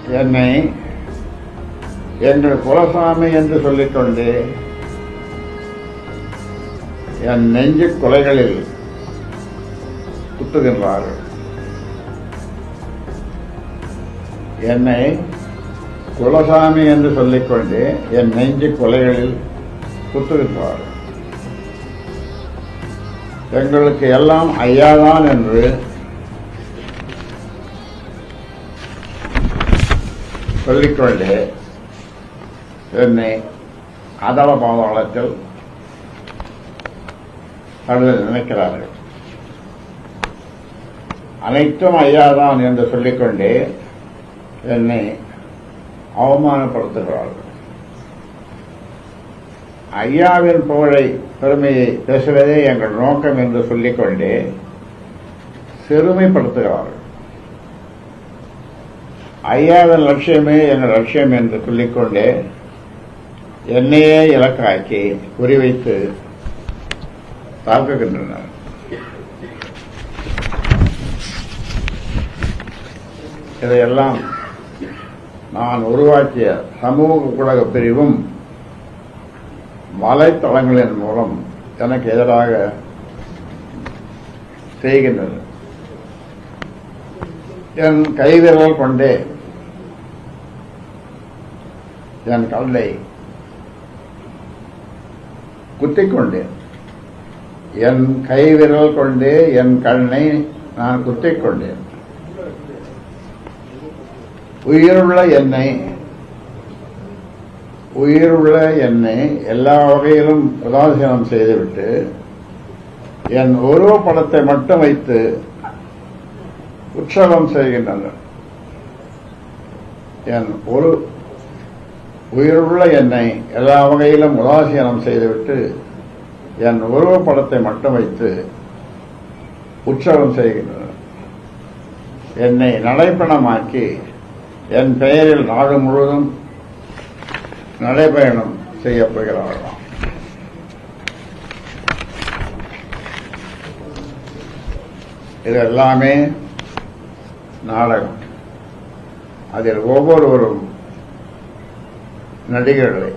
என்னை எங்கள் குலசாமி என்று சொல்லிக்கொண்டு என் நெஞ்சு கொலைகளில் குத்துகின்றார்கள். என்னை குலசாமி என்று சொல்லிக்கொண்டு என் நெஞ்சு கொலைகளில் குத்துகின்றார்கள். எங்களுக்கு எல்லாம் ஐயாதான் என்று சொல்லிக்கொண்டு என்னை அதள பாதாளத்தில் தள்ள நினைக்கிறார்கள். அனைத்தும் ஐயாதான் என்று சொல்லிக்கொண்டே என்னை அவமானப்படுத்துகிறார்கள். ஐயாவின் புகழை பெருமையை பேசுவதே எங்கள் நோக்கம் என்று சொல்லிக்கொண்டே சிறுமைப்படுத்துகிறார்கள். ஐயாவின் லட்சியமே எங்கள் லட்சியம் என்று சொல்லிக்கொண்டே என்னையே இலக்காக்கி குறிவைத்து தாக்குகின்றனர். இதையெல்லாம் நான் உருவாக்கிய சமூக ஊடக பிரிவும் வலைத்தளங்களின் மூலம் எனக்கு எதிராக செய்கின்றது. என் கைவிரல் கொண்டே என் கல்லை குத்திக் கொண்டேன். என் கைவிரல் கொண்டே என் கண்ணை நான் குத்திக் கொண்டேன். உயிருள்ள என்னை எல்லா வகையிலும் உதாசீனம் செய்துவிட்டு என் உருவப்படத்தை மட்டும் வைத்து உற்சவம் செய்கின்றனர். என் உயிருள்ள என்னை எல்லா வகையிலும் உதாசீனம் செய்துவிட்டு என் உருவப்படத்தை மட்டும் வைத்து உற்சவம் செய்கின்றனர். என்னை நடைப்பயணமாக்கி என் பெயரில் நாடு முழுவதும் நடைபயணம் செய்யப் போகிறார்களாம். இது எல்லாமே நாடகம். அதில் ஒவ்வொருவரும் நடிகர்களே.